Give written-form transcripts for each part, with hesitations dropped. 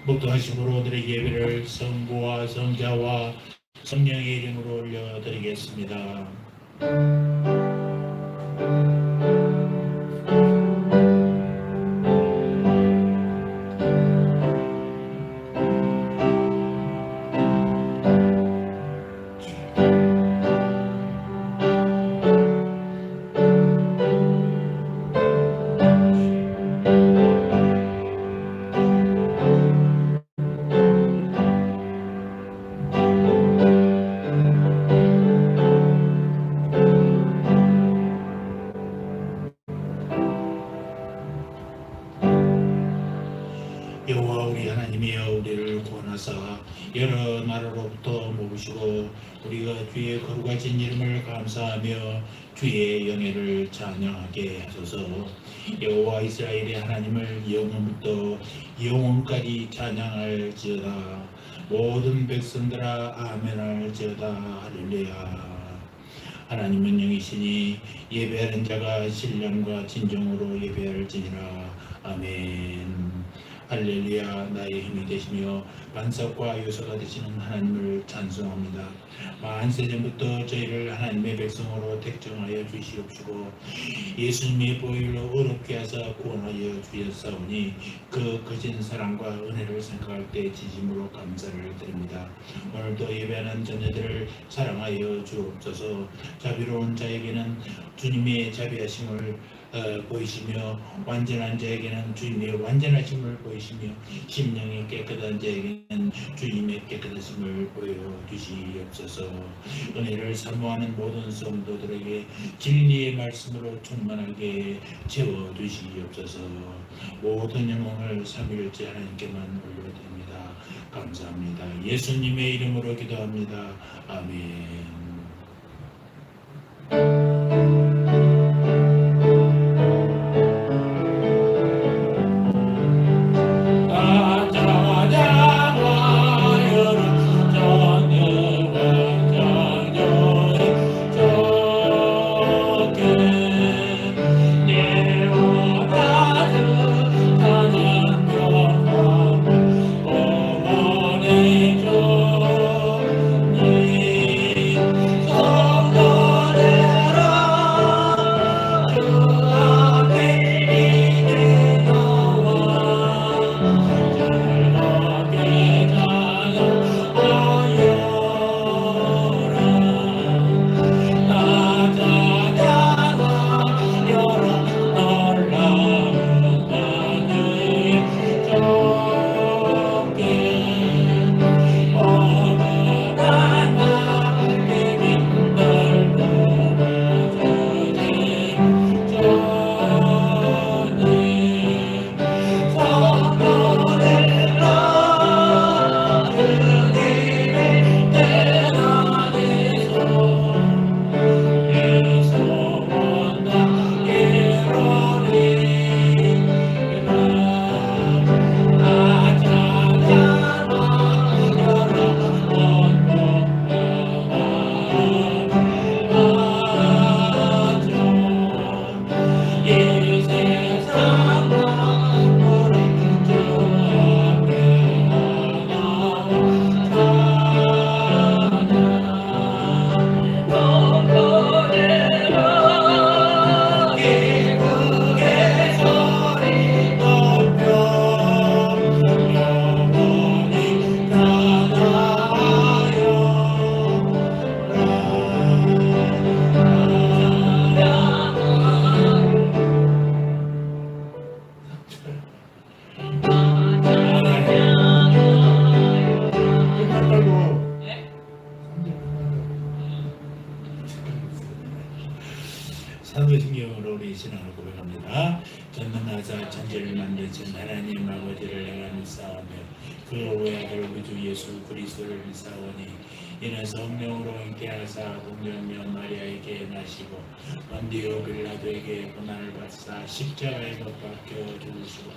목도하심으로 오늘의 예배를 성부와 성자와 성령의 이름으로 올려드리겠습니다. 여호와 우리 하나님이여, 우리를 구원하사 여러 나라로부터 모으시고 우리가 주의 거룩하신 이름을 감사하며 주의 영예를 찬양하게 하소서. 여호와 이스라엘의 하나님을 영원부터 영원까지 찬양할지어다. 모든 백성들아 아멘할지어다. 할렐루야. 하나님은 영이시니 예배하는 자가 신령과 진정으로 예배할지니라. 아멘. 할렐루야. 나의 힘이 되시며 반석과 요소가 되시는 하나님을 찬송합니다. 만세전부터 저희를 하나님의 백성으로 택정하여 주시옵시고 예수님의 보혈로 어렵게 하사 구원하여 주셨사오니 그 거진 사랑과 은혜를 생각할 때 진심으로 감사를 드립니다. 오늘도 예배하는 자녀들을 사랑하여 주옵소서. 자비로운 자에게는 주님의 자비하심을 보이시며 완전한 자에게는 주님의 완전하심을 보이시며 심령이 깨끗한 자에게는 주님의 깨끗하심을 보여주시옵소서. 은혜를 사모하는 모든 성도들에게 진리의 말씀으로 충만하게 채워주시옵소서. 모든 영광을 삼위일체 하나님께만 올려드립니다. 감사합니다. 예수님의 이름으로 기도합니다. 아멘. 사도신경으로 우리 신앙을 고백합니다. 전능하사 천지를 만드신 하나님 아버지를 내가 믿사오며 그 외아들 우리 주 예수 그리스도를 믿사오니 이는 성령으로 잉태하사 동정녀 마리아에게 나시고 본디오 빌라도에게 고난을 받사 십자가에 못 박혀 죽으시고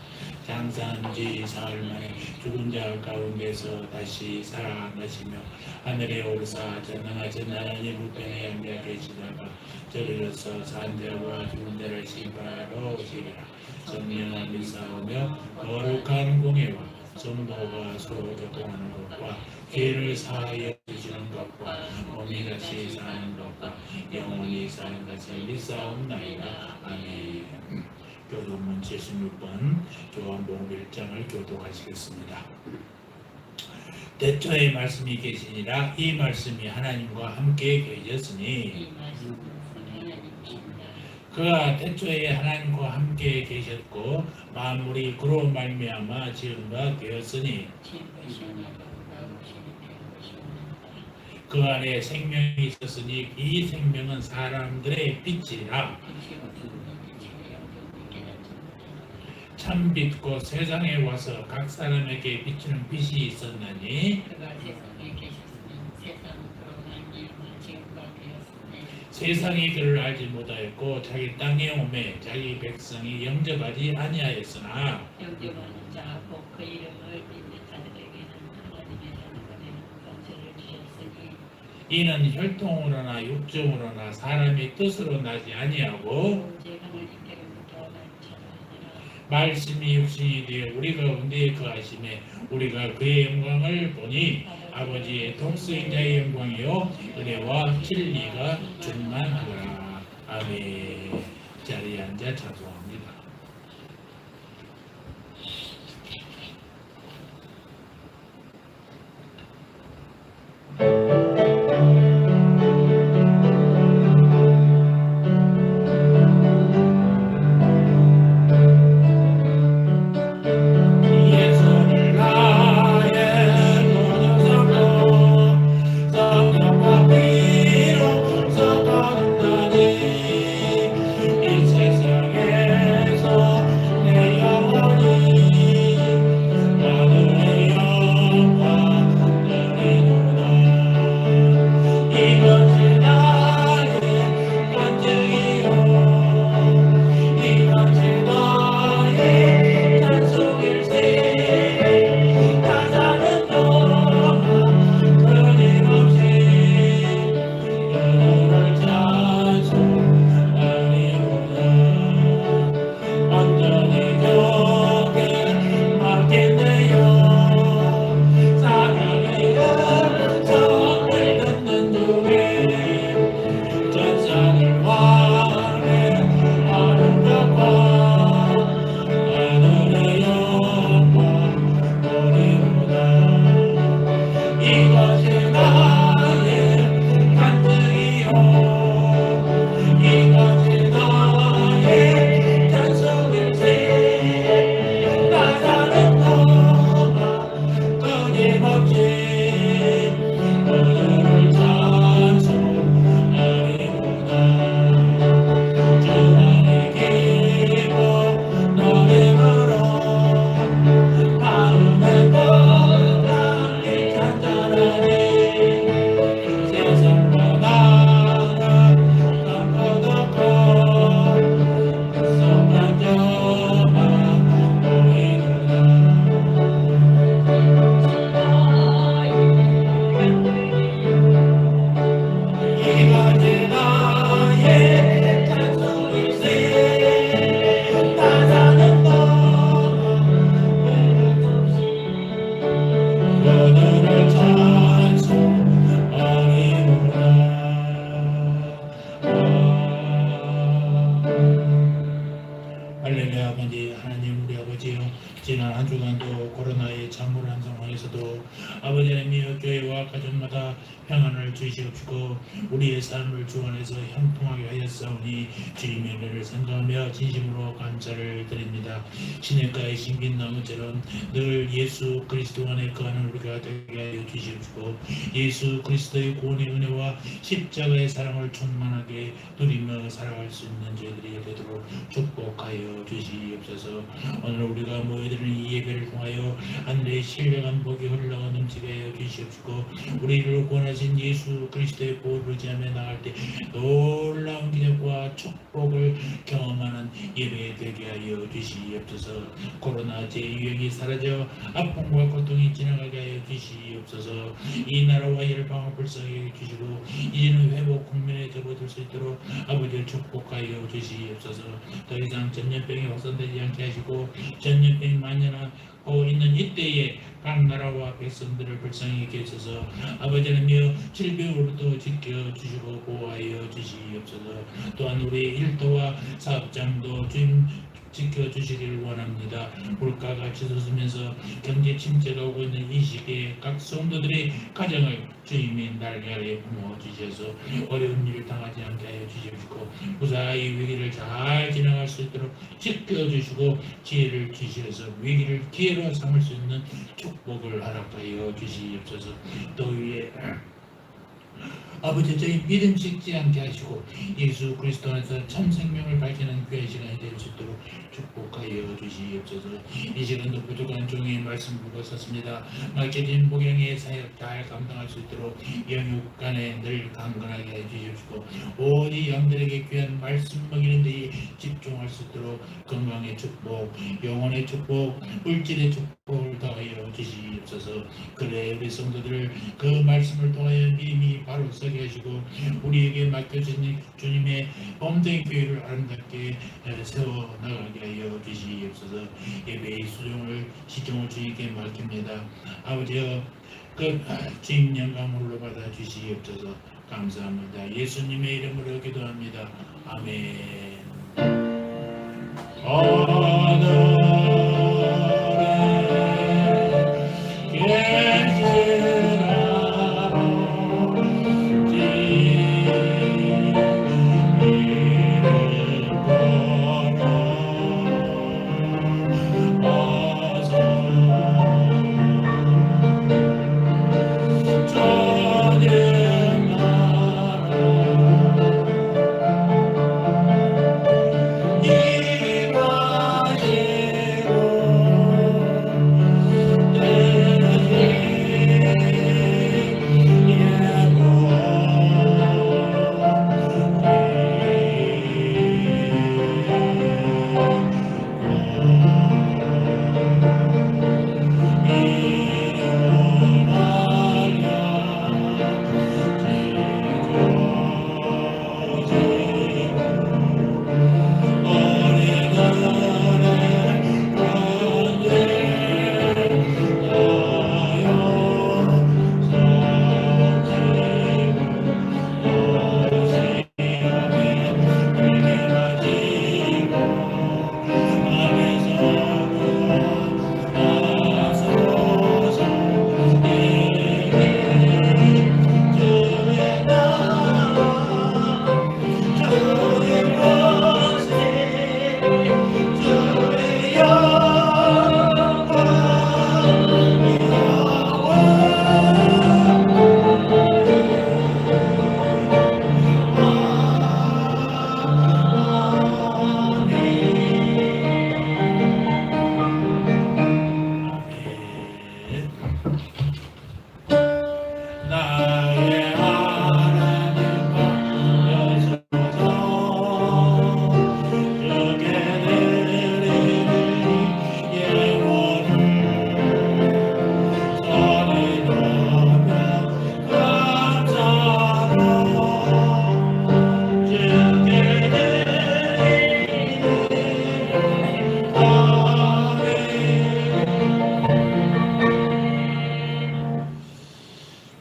장사한 지 사흘 만에 죽은 자 가운데서 다시 살아나시며 하늘에 오르사 전능하신 하나님 우편에 앉아 계시다가 저리로서 산자와 죽은 자를 심판하러 오시리라. 선명함이 싸우며 거룩한 공예와 성도가 서로 교통하는 것과 죄를 사하여 주시는 것과 몸이 다시 사는 것과 영원히 사는 것을 믿사옵나이다. 아멘. 교도문 76번 요한복음 1장을 교독하시겠습니다. 대초에 말씀이 계시니라. 이 말씀이 하나님과 함께 계셨으니 그가 태초에 하나님과 함께 계셨고 만물이 그로 말미암아 지은 바 되었으니 그 안에 생명이 있었으니 이 생명은 사람들의 빛이라. 참 빛고 세상에 와서 각 사람에게 비추는 빛이 있었나니 세상이 그를 알지 못하였고 자기 땅에 오매 자기 백성이 영접하지 아니하였으나 영접하는 자 곧 그 이름을 믿는 자들에게는 하나님의 자녀가 되는 권세를 주셨으니 이는 혈통으로나 육정으로나 사람의 뜻으로 나지 아니하고 오직 하나님께로부터 나타나니라. 말씀이 육신이 되어 우리 가운데 거하심에 우리가 그의 영광을 보니 아버지의 독생자의 영광이요 은혜와 진리가 충만하더라. 아멘. 자리에 앉아 찬송합니다. 지난 한 주간도 코로나의 참혹한 상황에서도 아버지 하나님이여 교회와 가정마다 평안을 주시옵시고 우리의 삶을 주 안에서 형통하게 하였사오니 주님의 은혜를 생각하며 진심으로 감사를 드립니다. 시냇가의 신긴 나무처럼 늘 예수 그리스도 안에 거하는 우리가 되게 하여 주시옵시고 예수 그리스도의 구원의 은혜와 십자가의 사랑을 충만하게 누리며 살아갈 수 있는 저희들이 되도록 축복하여 주시옵소서. 오늘 우리가 모여드린 아버지는 이 예배를 통하여 하늘의 신령한 복이 흘러 넘치게 하여 주시옵시고 우리를 구원하신 예수 그리스도의 보혈을 의지하며 나갈 때 놀라운 기적과 축복을 경험하는 예배 되게 하여 주시옵소서. 코로나 제2형이 사라져 아픔과 고통이 지나가게 하여 주시옵소서. 이 나라와 열방을 불쌍히 주시고 이제는 회복 국면에 접어들 수 있도록 아버지를 축복하여 주시옵소서. 더 이상 전염병이 확산되지 않게 하시고 전염병이 만연하고 있는 이때에 각 나라와 백성들을 불쌍히 여기소서. 아버지는며 질병으로부터 지켜주시고 보호하여 주시옵소서. 또한 우리의 일터와 사업장도 주님 지켜주시기를 원합니다. 물가가 치솟으면서 경제 침체가 오고 있는 이 시기에 각 성도들의 가정을 주님의 날개 아래 품어주셔서 어려운 일을 당하지 않게 하여 주시옵시고 무사히 위기를 잘 지나갈 수 있도록 지켜주시고 지혜를 주시어서 위기를 기회로 삼을 수 있는 축복을 허락하여 주시옵소서. 또 위에 아버지 저희 믿음 식지 않게 하시고 예수 그리스도 안에서 참 생명을 밝히는 귀한 시간이 될 수 있도록 축복하여 주시옵소서. 이 시간도 부족한 종의 말씀 보고 섰습니다. 맡겨진 목양의 사역 잘 감당할 수 있도록 영육 간에 늘 강건하게 해 주시옵시고 오직 양들에게 귀한 말씀 먹이는 데에 집중할 수 있도록 건강의 축복, 영혼의 축복, 물질의 축복을 더하여 주시옵소서. 그래 우리 성도들을 그 말씀을 통하여 믿음이 바로 서게 하시고 우리에게 맡겨진 주님의 범된 교회를 아름답게 세워나가게 하여 주시옵소서. 예배의 수종을 시종을 주님께 맡깁니다. 아버지여 그 주님 영광으로 받아 주시옵소서. 감사합니다. 예수님의 이름으로 기도합니다. 아멘.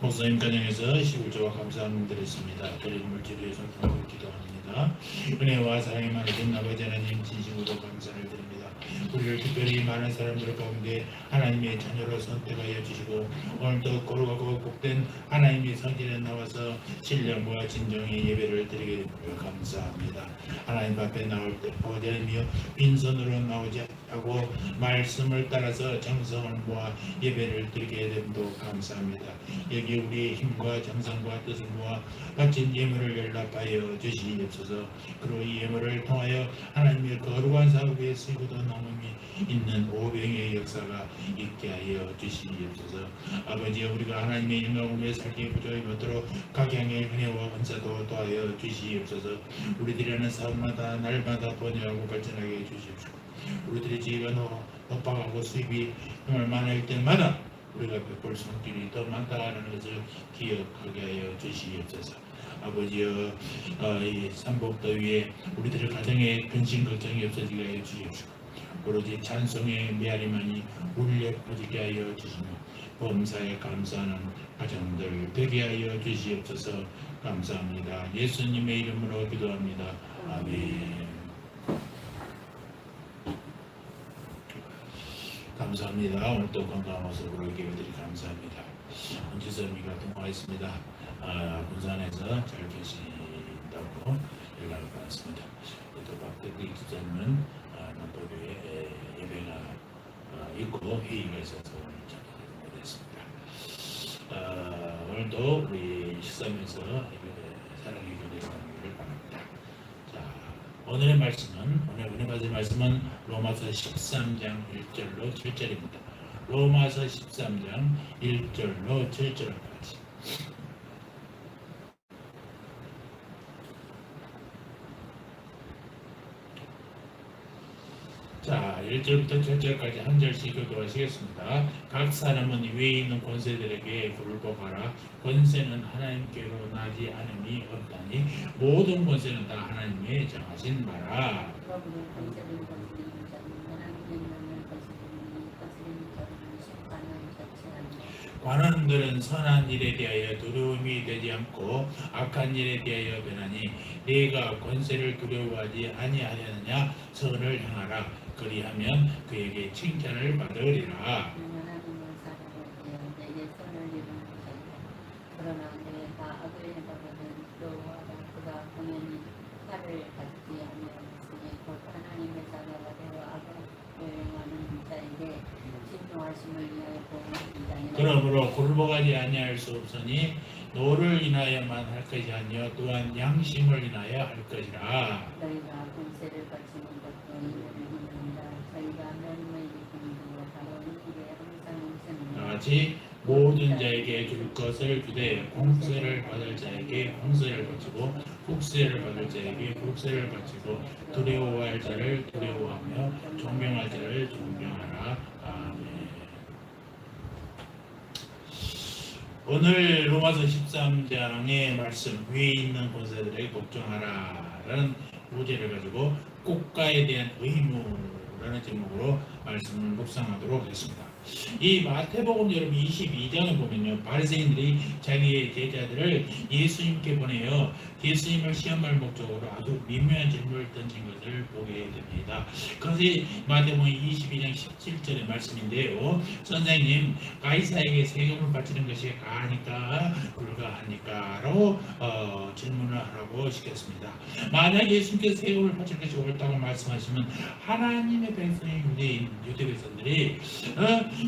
목사님 가정에서 11조와 감사함을 드렸습니다. 드린 물질을 위해서 기도합니다. 은혜와 사랑이 많으신 아버지 하나님 진심으로 감사를 드립니다. 우리를 특별히 많은 사람들 가운데 하나님의 자녀로 선택하여 주시고 오늘도 거룩하고 복된 하나님의 성전에 나와서 신령과 진정의 예배를 드리게 되며 감사합니다. 하나님 앞에 나올 때 아버지 하나님이여 빈손으로 나오지 하고 말씀을 따라서 정성을 모아 예배를 드리게 됨도 감사합니다. 여기 우리의 힘과 정성과 뜻을 모아 바친 예물을 연락하여 주시옵소서. 그리고 이 예물을 통하여 하나님의 거룩한 사업에 쓰이고도 남음이 있는 오병의 역사가 있게 하여 주시옵소서. 아버지, 우리가 하나님의 영광을 위해 살기 부족히 못도록 각양의 은혜와 은사도 더하여 주시옵소서. 우리들이 하는 사업마다 날마다 번영하고 발전하게 해주십시오. 우리들의 지혜가 높아가고 수입이 정말 많을 때마다 우리가 베풀 손길이 더 많다는 것을 기억하게 하여 주시옵소서. 아버지여, 이 삼복더위에 우리들의 가정에 근심 걱정이 없어지게 하여 주십시오. 오로지 찬송의 메아리만이 울려 퍼지게 하여 주시며 범사에 감사하는 가정들 되게 하여 주시옵소서. 감사합니다. 예수님의 이름으로 기도합니다. 아멘. 감사합니다. 오늘 또 건강한 모습으로 예배드리 감사합니다. 은지선미가 통화했습니다. 군산에서 잘 계신다고 연락을 받았습니다. 또 박대기 기자님은 남포교회 예배가 있고 회의가 있어서 오늘 참석하지 못했습니다. 오늘도 우리 식사하면서 사랑의 교회를 나누기를 바랍니다. 자, 오늘의 말씀은, 오늘 은혜 받을 말씀은 로마서 13장 1절로 7절입니다. 로마서 13장 1절로 7절까지. 자, 1절부터 7절까지 한 절씩 교도하시겠습니다. 각 사람은 위에 있는 권세들에게 굴복하라. 권세는 하나님께로 나지 않음이 없다니 모든 권세는 다 하나님의 정하신 바라. 관원들은 선한 일에 대하여 두려움이 되지 않고 악한 일에 대하여 변하니 네가 권세를 두려워하지 아니하였느냐. 선을 행하라. 그리하면 그에게 칭찬을 받으리라. 그러나 내가 악을 행하거든 두려워하라. 그가 공연히 화를 받지 아니하였으니 곧 하나님의 자녀가 되어 악을 행하는 자에게 진노하심을 위하여 보응하신다니. 그러므로 굴복하지 아니할 수 없으니 노를 인하여만 할 것이 아니요 또한 양심을 인하여 할 것이라. 너희가 권세를 바치는 것도 이유를 믿는다. 저희가 하나님의 이름으로 바로 이 길에 항상 오셨느니라. 같이 모든 자에게 줄 것을 주되 공세를 받을 자에게 공세를 바치고 국세를 받을 자에게 국세를 바치고 두려워할 자를 두려워하며 존경할 자를 존경하라. 아멘. 오늘 로마서 13장의 말씀, 위에 있는 권세들에게 걱정하라라는 부제를 가지고 국가에 대한 의무라는 제목으로 말씀을 묵상하도록 하겠습니다. 이 마태복음 여러분 22장에 보면요, 바리새인들이 자기의 제자들을 예수님께 보내요 예수님을 시험할 목적으로 아주 미묘한 질문을 던진 것을 보게 됩니다. 그것이 마태복음 22장 17절의 말씀인데요. 선생님, 가이사에게 세금을 바치는 것이 가하니까 불가하니까 라고 질문을 하라고 시켰습니다. 만약 예수님께서 세금을 바칠 것이 옳다고 말씀하시면 하나님의 백성인 유대 백성들이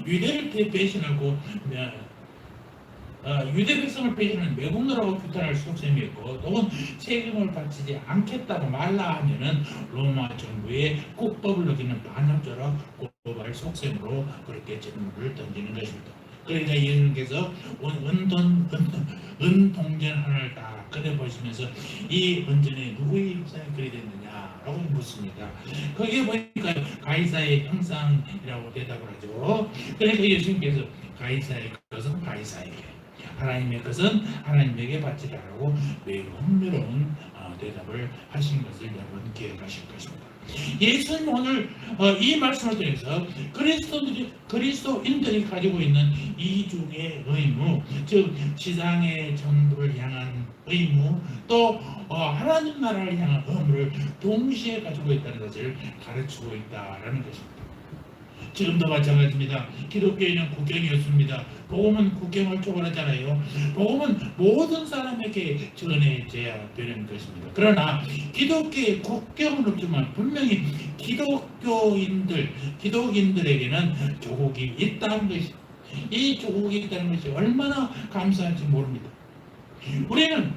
유대를 배신하고 유대 백성을 배신하는 매국노라고 규탄할 속셈이 있고 또는 세금을 바치지 않겠다고 말라 하면은 로마 정부의 국법을 어기는 반역죄로 고발 속셈으로 그렇게 질문을 던지는 것입니다. 그러니까 예수님께서 은동전 하나를 딱 꺼내보시면서 이 은전에 누구의 입장이 그리 됐느냐라고 묻습니다. 거기에 보니까 가이사의 형상이라고 대답을 하죠. 그러니까 예수님께서 가이사의 것은 가이사에게, 하나님의 것은 하나님에게 바치라라고 매우 흥미로운 대답을 하신 것을 여러분 기억하실 것입니다. 예수님 오늘 이 말씀을 통해서 그리스도인들이 가지고 있는 이중의 의무, 즉 지상의 정부를 향한 의무, 또 하나님 나라를 향한 의무를 동시에 가지고 있다는 것을 가르치고 있다라는 것입니다. 지금도 마찬가지입니다. 기독교인은 국경이었습니다. 복음은 국경을 초월하잖아요. 복음은 모든 사람에게 전해져야 되는 것입니다. 그러나 기독교의 국경은 없지만 분명히 기독인들에게는 조국이 있다는 것이, 이 조국이 있다는 것이 얼마나 감사한지 모릅니다. 우리는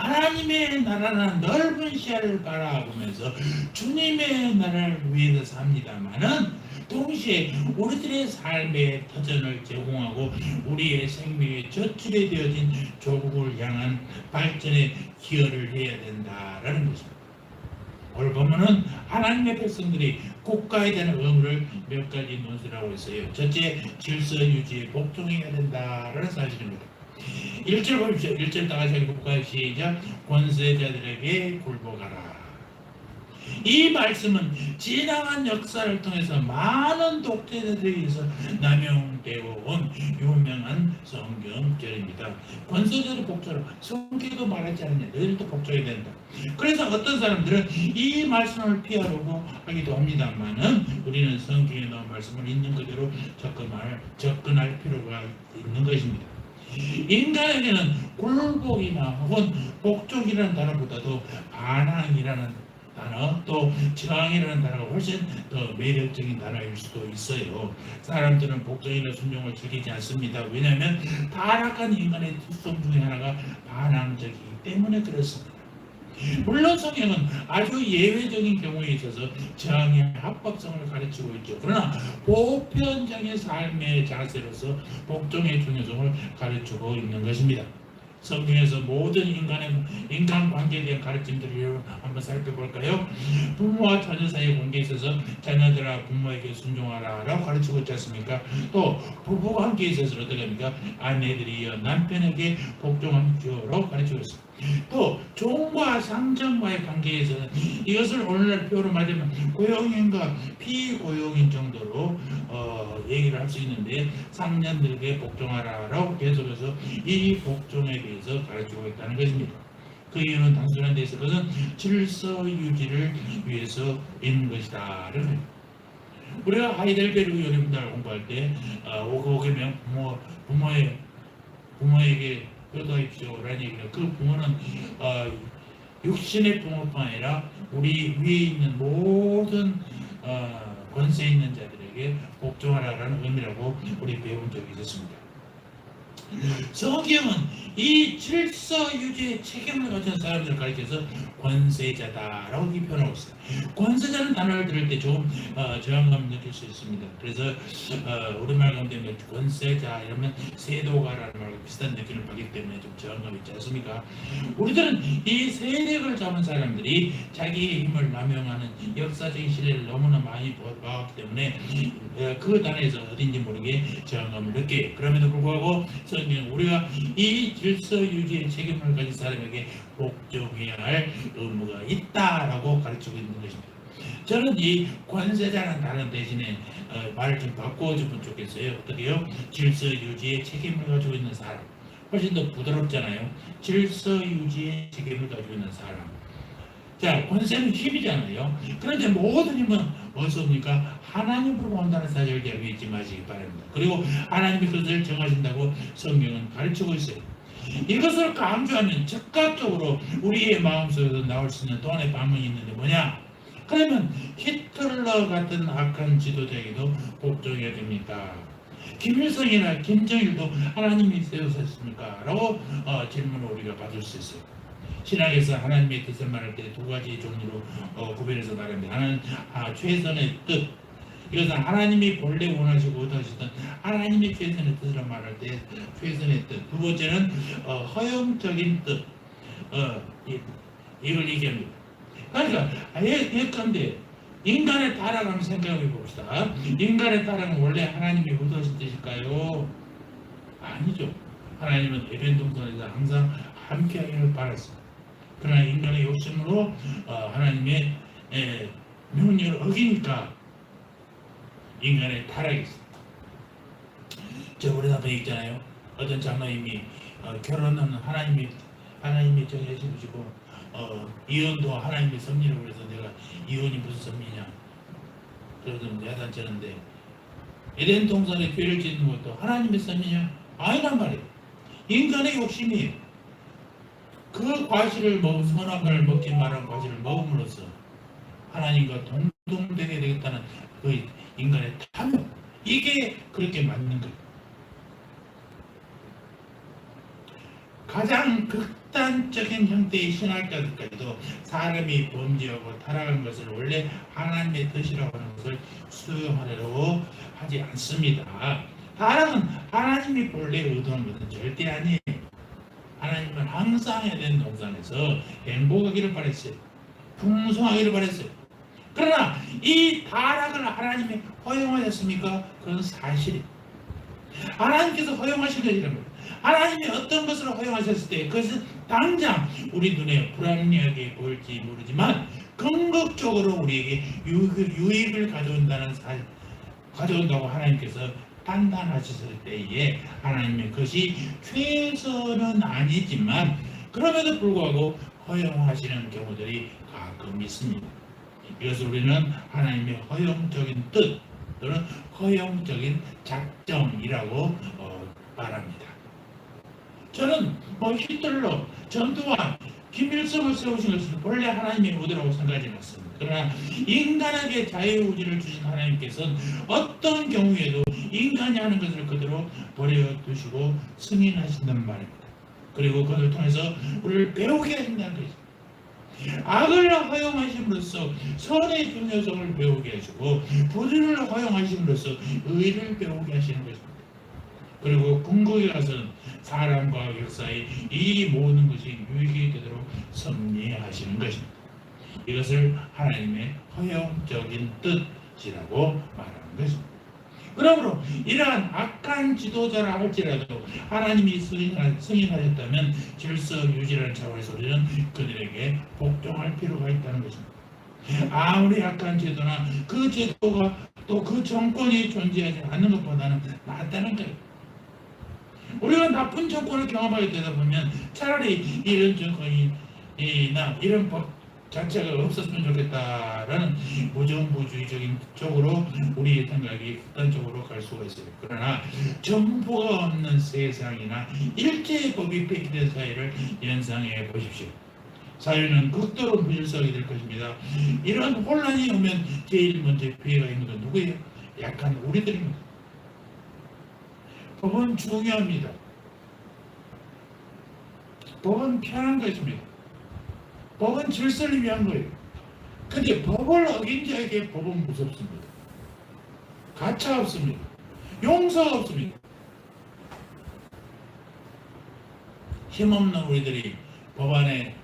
하나님의 나라는 넓은 시야를 바라보면서 주님의 나라를 위해서 삽니다만은 동시에 우리들의 삶의 터전을 제공하고 우리의 생명의 저출에 되어진 조국을 향한 발전에 기여를 해야 된다라는 것입니다. 오늘 보면은 하나님의 백성들이 국가에 대한 의무를 몇 가지 논술하고 있어요. 첫째, 질서 유지에 복종해야 된다라는 사실입니다. 1절 보십시오. 1절 다같이 국가의 시작. 권세자들에게 굴복하라. 이 말씀은 지나간 역사를 통해서 많은 독재자들에 의해서 남용되어 온 유명한 성경절입니다. 권세자를 복종하라. 성경도 말하지 않느냐. 너희들도 복종해야 된다. 그래서 어떤 사람들은 이 말씀을 피하려고 하기도 합니다만은 우리는 성경에 나온 말씀을 있는 그대로 접근할 필요가 있는 것입니다. 인간에게는 굴복이나 혹은 복종이라는 단어보다도 반항이라는 단어, 또 저항이라는 단어가 훨씬 더 매력적인 단어일 수도 있어요. 사람들은 복종이나 순종을 즐기지 않습니다. 왜냐하면 타락한 인간의 특성 중에 하나가 반항적이기 때문에 그렇습니다. 물론 성경은 아주 예외적인 경우에 있어서 저항의 합법성을 가르치고 있죠. 그러나 보편적인 삶의 자세로서 복종의 중요성을 가르치고 있는 것입니다. 성경에서 모든 인간 관계에 대한 가르침들을 한번 살펴볼까요? 부모와 자녀 사이의 관계에 있어서 자녀들아 부모에게 순종하라 라고 가르치고 있지 않습니까? 또 부부 관계에 있어서 어떻게 합니까? 아내들이여 남편에게 복종하십시오 라고 가르치고 있습니다. 또 종과 상전과의 관계에서는 이것을 오늘날 표현으로 말하면 고용인과 피고용인 정도로 얘기를 할 수 있는데 상년들에게 복종하라라고 계속해서 이 복종에 대해서 가르치고 있다는 것입니다. 그 이유는 단순한 데 있어 그것은 질서 유지를 위해서 있는 것이다. 우리가 하이델베르크 연구문화를 공부할 때 오게면 부모에게 효도하십시오라는 얘기는 그 부모는 육신의 부모뿐 아니라 우리 위에 있는 모든 권세 있는 자들에게 복종하라는 의미라고 우리 배운 적이 있었습니다. 성경은 이 질서 유지의 책임을 가진 사람들을 가리켜서 권세자다라고 표현하고 있어요. 권세자는 단어를 들을 때 조금 저항감을 느낄 수 있습니다. 그래서 우리말 가운데 권세자 이러면 세도가라는 말과 비슷한 느낌을 받기 때문에 좀 저항감이 있지 않습니까? 우리들은 이 세력을 잡은 사람들이 자기의 힘을 남용하는 역사적인 시대를 너무나 많이 봐왔기 때문에 그 단어에서 어딘지 모르게 저항감을 느껴요. 그럼에도 불구하고 성경은 우리가 이 질서 유지의 책임을 가진 사람에게 복종해야 할 의무가 있다라고 가르치고 있는 것입니다. 저는 이 권세자라는 단어 대신에 말을 좀 바꿔주면 좋겠어요. 어떻게요? 질서 유지의 책임을 가지고 있는 사람. 훨씬 더 부드럽잖아요. 질서 유지의 책임을 가지고 있는 사람. 자, 권세는 힘이잖아요. 그런데 모든 힘은 어디서 옵니까? 하나님으로 온다는 사실을 여러분 잊지 마시기 바랍니다. 그리고 하나님이 그것을 정하신다고 성경은 가르치고 있어요. 이것을 강조하면 즉각적으로 우리의 마음속에서 나올 수 있는 또 하나의 반문이 있는데 뭐냐? 그러면 히틀러 같은 악한 지도자에게도 복종해야 됩니까? 김일성이나 김정일도 하나님이 세우셨습니까? 라고 질문을 우리가 받을 수 있어요. 신학에서 하나님의 뜻을 말할 때 두 가지 종류로 구별해서 말합니다. 하나는 최선의 뜻. 이것은 하나님이 본래 원하시고 의도하시던 하나님의 최선의 뜻을 말할 때 최선의 뜻. 두 번째는 허용적인 뜻. 이걸 얘기합니다. 그러니까 예컨대 인간의 타락을 생각해 봅시다. 인간의 타락은 원래 하나님이 의도하신 뜻일까요? 아니죠. 하나님은 에덴 동산에서 항상 함께하기를 바랐습니다. 그러나 인간의 욕심으로 하나님의 명령을 어기니까 인간의 타락이 있습니다. 저번에 있잖아요. 어떤 장로님이 결혼은 하나님이 정해주시고 이혼도 하나님의 섭리라고 해서 내가 이혼이 무슨 섭리냐 그러면 야단치는데 에덴 동산에 죄를 짓는 것도 하나님의 섭리냐? 아니란 말이에요. 인간의 욕심이에요. 그 과실을 선악과를 먹지 말한 과실을 먹음으로써 하나님과 동등되게 되겠다는 그 인간의 탐욕, 이게 그렇게 맞는 거예요. 가장 극단적인 형태의 신학자들까지도 사람이 범죄하고 타락한 것을 원래 하나님의 뜻이라고 하는 것을 수용하려고 하지 않습니다. 타락은 하나님이 본래 의도한 것은 절대 아니에요. 하나님은 항상 에덴 동산에서 행복하기를 바랬어요. 풍성하기를 바랬어요. 그러나 이 타락을 하나님이 허용하셨습니까? 그건 사실이에요. 하나님께서 허용하신 것이란 말이에요. 하나님이 어떤 것을 허용하셨을 때 그것은 당장 우리 눈에 불합리하게 보일지 모르지만 궁극적으로 우리에게 유익을 가져온다고 하나님께서 판단하셨을 때에 하나님의 것이 최선은 아니지만 그럼에도 불구하고 허용하시는 경우들이 가끔 있습니다. 이것을 우리는 하나님의 허용적인 뜻 또는 허용적인 작정이라고 말합니다. 저는 히틀러, 전두환, 김일성을 세우신 것은 본래 하나님의 의도라고 생각하지 않습니다. 그러나 인간에게 자유의지를 주신 하나님께서는 어떤 경우에도 인간이 하는 것을 그대로 버려두시고 승인하신다는 말입니다. 그리고 그것을 통해서 우리를 배우게 하신다는 것입니다. 악을 허용하심으로써 선의 중요성을 배우게 하시고 불의를 허용하심으로써 의를 배우게 하시는 것입니다. 그리고 궁극에 가서는 사람과 역사의 이 모든 것이 유익이 되도록 섭리하시는 것입니다. 이것을 하나님의 허용적인 뜻이라고 말하는 것입니다. 그러므로 이러한 악한 지도자라 할지라도 하나님이 승인하셨다면 질서 유지라는 차원에서 우리는 그들에게 복종할 필요가 있다는 것입니다. 아무리 악한 제도나 그 제도가 또 그 정권이 존재하지 않는 것보다는 낫다는 거예요. 우리가 나쁜 정권을 경험하게 되다 보면 차라리 이런 정권이나 이런 법 자체가 없었으면 좋겠다라는 무정부주의적인 쪽으로 우리의 생각이 극단적으로 갈 수가 있어요. 그러나 정부가 없는 세상이나 일제의 법이 폐기된 사회를 연상해 보십시오. 사회는 극도로 무질서하게 될 것입니다. 이런 혼란이 오면 제일 먼저 피해가 있는 건 누구예요? 약한 우리들입니다. 법은 중요합니다. 법은 편한 것입니다. 법은 질서를 위한 거예요. 근데 법을 어긴 자에게 법은 무섭습니다. 가차 없습니다. 용서가 없습니다. 힘없는 우리들이 법안에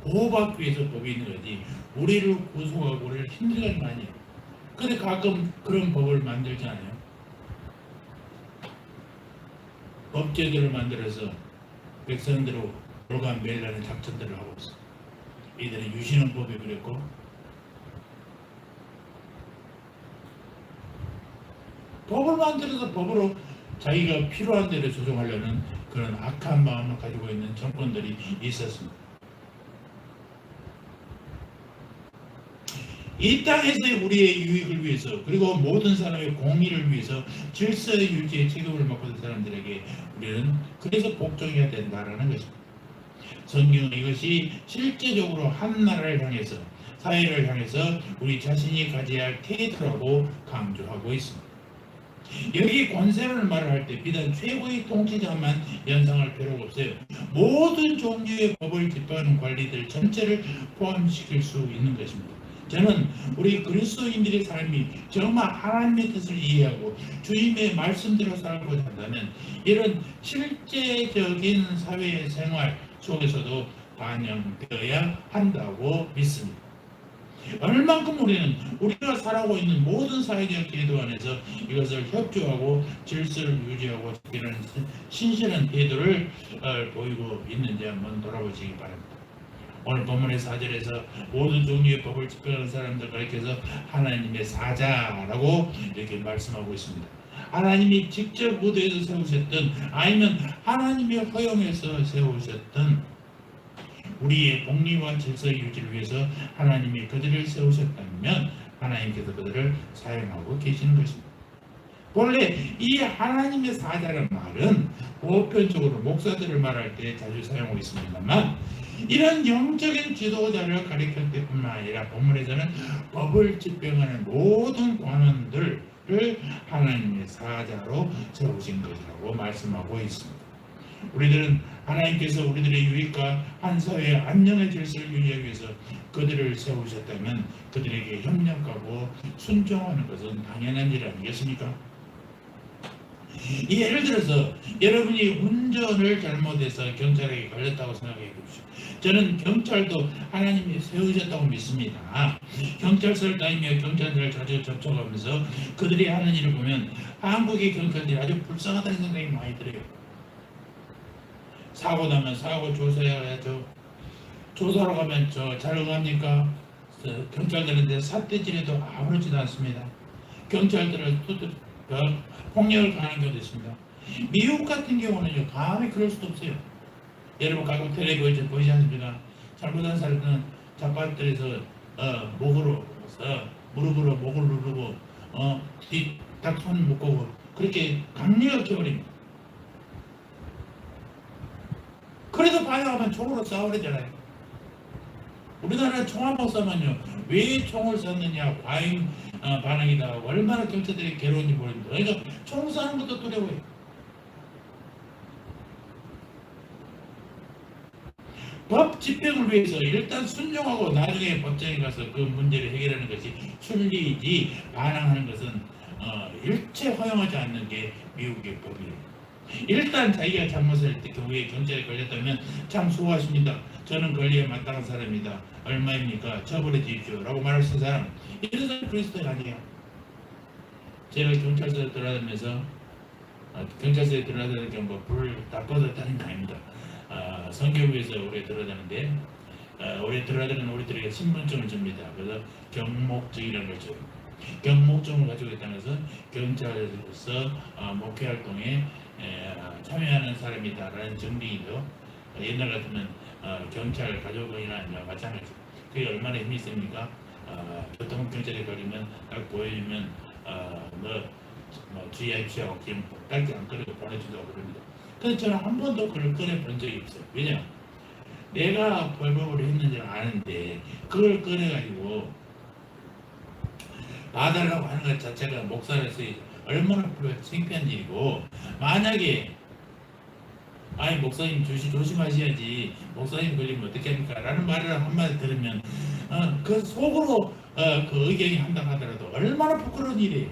보호받기 위해서 법이 있는 거지 우리를 구속하고 우리를 힘들게 하는 거 아니에요. 근데 가끔 그런 법을 만들지 않아요? 법제도를 만들어서 백성들로 올가매라는 작전들을 하고 있어요. 이들은 유신헌법에 그랬고 법을 만들어서 법으로 자기가 필요한 대로 조정하려는 그런 악한 마음을 가지고 있는 정권들이 있었습니다. 이 땅에서의 우리의 유익을 위해서 그리고 모든 사람의 공의를 위해서 질서 유지의 책임을 맡고 있는 사람들에게 우리는 그래서 복종해야 된다라는 것입니다. 성경은 이것이 실제적으로 한 나라를 향해서 사회를 향해서 우리 자신이 가져야 할 태도라고 강조하고 있습니다. 여기 권세라는 말을 할 때 비단 최고의 통치자만 연상할 필요가 없어요. 모든 종류의 법을 집행하는 관리들 전체를 포함시킬 수 있는 것입니다. 저는 우리 그리스도인들의 삶이 정말 하나님의 뜻을 이해하고 주님의 말씀대로 살고자 한다면 이런 실제적인 사회 생활 속에서도 반영되어야 한다고 믿습니다. 얼만큼 우리는 우리가 살아가고 있는 모든 사회적 제도 안에서 이것을 협조하고 질서를 유지하고 지키는 신실한 태도를 보이고 있는지 한번 돌아보시기 바랍니다. 오늘 본문의 4절에서 모든 종류의 법을 집행하는 사람들 가리켜서 하나님의 사자라고 이렇게 말씀하고 있습니다. 하나님이 직접 의도해서 세우셨던 아니면 하나님의 허용해서 세우셨던 우리의 복리와 질서 유지를 위해서 하나님이 그들을 세우셨다면 하나님께서 그들을 사용하고 계시는 것입니다. 본래 이 하나님의 사자라는 말은 보편적으로 목사들을 말할 때 자주 사용하고 있습니다만 이런 영적인 지도자를 가리킬 때뿐만 아니라 본문에서는 법을 집행하는 모든 관원들을 하나님의 사자로 세우신 것이라고 말씀하고 있습니다. 우리들은 하나님께서 우리들의 유익과 한 사회의 안녕의 질서를 유지하기 위해서 그들을 세우셨다면 그들에게 협력하고 순종하는 것은 당연한 일 아니겠습니까? 예를 들어서 여러분이 운전을 잘못해서 경찰에게 걸렸다고 생각해 보십시오. 저는 경찰도 하나님이 세우셨다고 믿습니다. 경찰서를 다니며 경찰들을 자주 접촉하면서 그들이 하는 일을 보면 한국의 경찰들이 아주 불쌍하다는 생각이 많이 들어요. 사고 나면 사고 조사해야죠. 조사하러 가면 잘 응합니까? 경찰들한테 삿대질해도 아무렇지도 않습니다. 경찰들을 폭력을 가하는 경우도 있습니다. 미국 같은 경우는요, 감히 그럴 수도 없어요. 여러분 가끔 텔레비전 보이지 않습니까? 잘못한 사람들은 잡아들여서 무릎으로 목을 누르고 뒤딱 손을 묶고 그렇게 강력하게 버립니다. 그래도 반영하면 총으로 싸우려잖아요. 우리나라 총알 목사만요, 왜 총을 쐈느냐, 과잉 반응이다. 얼마나 경찰들이 괴로운지 모릅니다. 그러니까 총 쏘는 것도 두려워요. 법 집행을 위해서 일단 순종하고 나중에 법정에 가서 그 문제를 해결하는 것이 순리이지, 반항하는 것은 일체 허용하지 않는 게 미국의 법이에요. 일단 자기가 잘못을 했을 때 경우에 경찰에 걸렸다면 참 수고하십니다. 저는 권리에 마땅한 사람입니다. 얼마입니까? 처벌해 주십시오. 라고 말할 수 있는 사람, 이런 사람 그리스도가 아니에요. 제가 경찰서에 들어다니면서 경찰서에 들어다니니까 불을 다 꺼졌다는 게 아닙니다. 성교부에서 오래 들어다니는데 오래 들어다니는 우리들에게 신분증을 줍니다. 그래서 경목증이라는 걸 줘요. 경목증을 가지고 있다는 것은 경찰서 목회활동에 참여하는 사람이다라는 증빙이죠. 옛날 같으면 경찰 가족이나 마찬가지. 그게 얼마나 힘이 셉니까? 교통경찰에 걸리면 딱 보여주면 주의하십시오. 그냥 딱지 안 꺼내고 보내준다고 그럽니다. 근데 저는 한 번도 그걸 꺼내본 적이 없어요. 왜냐? 내가 벌법을 했는지는 아는데 그걸 꺼내가지고 봐달라고 하는 것 자체가 목사로서 얼마나 창피한 일이고, 만약에 아니 목사님 조심하셔야지, 목사님 걸리면 어떻게 합니까? 라는 말을 한마디 들으면 그 속으로 그 의견이 한다고 하더라도 얼마나 부끄러운 일이에요.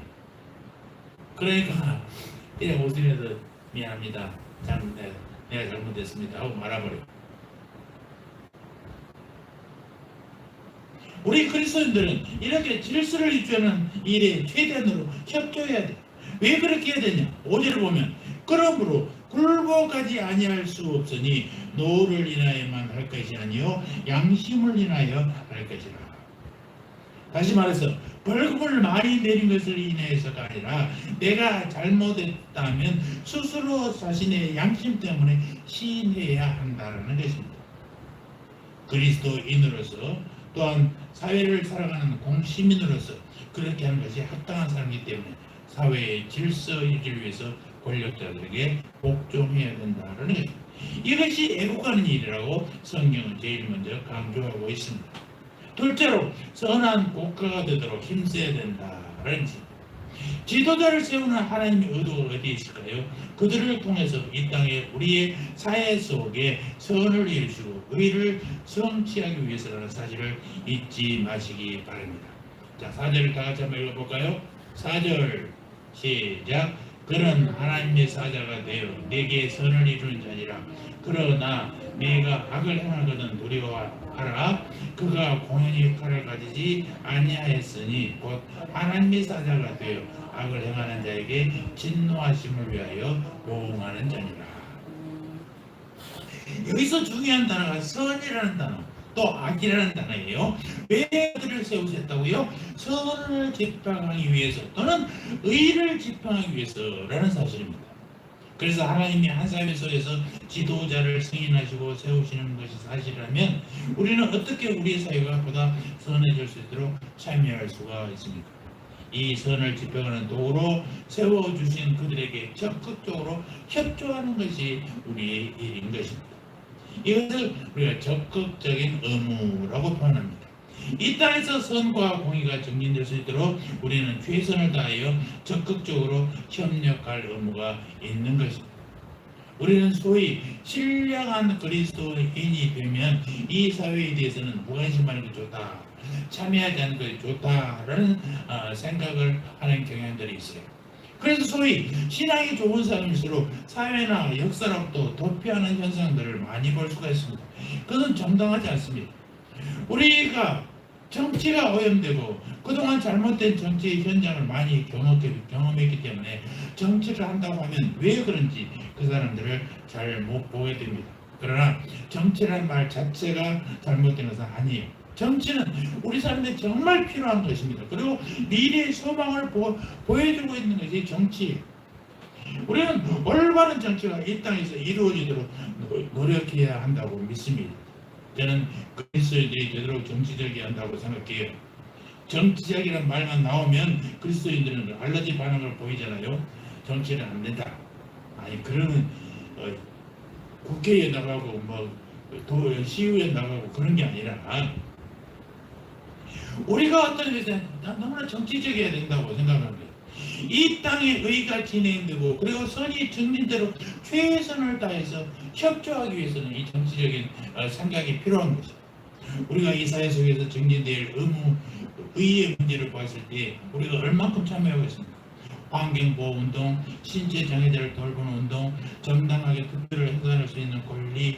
그러니까 그냥 웃으면서 미안합니다. 내가 잘못했습니다 하고 말아버려요. 우리 그리스도인들은 이렇게 질서를 유지하는 일에 최대한으로 협조해야 돼. 왜 그렇게 해야 되냐? 5절을 보면 그러므로 굴복하지 아니할 수 없으니 노를 인하여만 할 것이 아니요 양심을 인하여 할 것이라. 다시 말해서 벌금을 많이 내린 것을 인해서가 아니라 내가 잘못했다면 스스로 자신의 양심 때문에 시인해야 한다는 것입니다. 그리스도인으로서 또한 사회를 살아가는 공시민으로서 그렇게 하는 것이 합당한 사람이기 때문에 사회의 질서 유지를 위해서 권력자들에게 복종해야 된다는 것입니다. 이것이 애국하는 일이라고 성경은 제일 먼저 강조하고 있습니다. 둘째로 선한 국가가 되도록 힘써야 된다는 것입니다. 지도자를 세우는 하나님의 의도가 어디에 있을까요? 그들을 통해서 이 땅에 우리의 사회 속에 선을 이루시고 의를 성취하기 위해서라는 사실을 잊지 마시기 바랍니다. 자, 4절을 다 같이 한번 읽어볼까요? 4절 시작. 그는 하나님의 사자가 되어 내게 선을 이루는 자니라. 그러나 내가 악을 행하거든 두려워하라. 그가 공연히 칼을 가지지 아니하였으니 곧 하나님의 사자가 되어 악을 행하는 자에게 진노하심을 위하여 보응하는 자니라. 여기서 중요한 단어가 선이라는 단어, 또 악이라는 단어예요. 왜 그들을 세우셨다고요? 선을 집행하기 위해서 또는 의를 집행하기 위해서라는 사실입니다. 그래서 하나님이 한 사회 속에서 지도자를 승인하시고 세우시는 것이 사실이라면 우리는 어떻게 우리 사회가 보다 선해질 수 있도록 참여할 수가 있습니까? 이 선을 집행하는 도구로 세워주신 그들에게 적극적으로 협조하는 것이 우리의 일인 것입니다. 이것을 우리가 적극적인 의무라고 표현합니다. 이 땅에서 선과 공의가 정진될 수 있도록 우리는 최선을 다하여 적극적으로 협력할 의무가 있는 것입니다. 우리는 소위 신령한 그리스도인이 되면 이 사회에 대해서는 무관심하는 게 좋다, 참여하지 않는 것이 좋다라는 생각을 하는 경향들이 있어요. 그래서 소위 신앙이 좋은 사람일수록 사회나 역사로부터 도피하는 현상들을 많이 볼 수가 있습니다. 그것은 정당하지 않습니다. 우리가 정치가 오염되고 그동안 잘못된 정치의 현장을 많이 경험했기 때문에 정치를 한다고 하면 왜 그런지 그 사람들을 잘 못 보게 됩니다. 그러나 정치라는 말 자체가 잘못된 것은 아니에요. 정치는 우리 사람들이 정말 필요한 것입니다. 그리고 미래의 소망을 보여주고 있는 것이 정치예요. 우리는 올바른 정치가 이 땅에서 이루어지도록 노력해야 한다고 믿습니다. 저는 그리스도인들이 되도록 정치적이어야 한다고 생각해요. 정치적이라는 말만 나오면 그리스도인들은 알러지 반응을 보이잖아요. 정치는 안 된다. 아니 그러면 국회에 나가고 시의회 나가고 그런 게 아니라 우리가 어떤 것에 너무나 정치적이어야 된다고 생각합니다. 이 땅에 의가 진행되고 그리고 선이 증진대로 최선을 다해서 협조하기 위해서는 이 정치적인 생각이 필요한 것이죠. 우리가 이 사회 속에서 증진될 의의 문제를 봤을 때 우리가 얼만큼 참여하고 있습니까? 환경보호운동, 신체장애자를 돌보는 운동, 정당하게 투표를 행사할 수 있는 권리,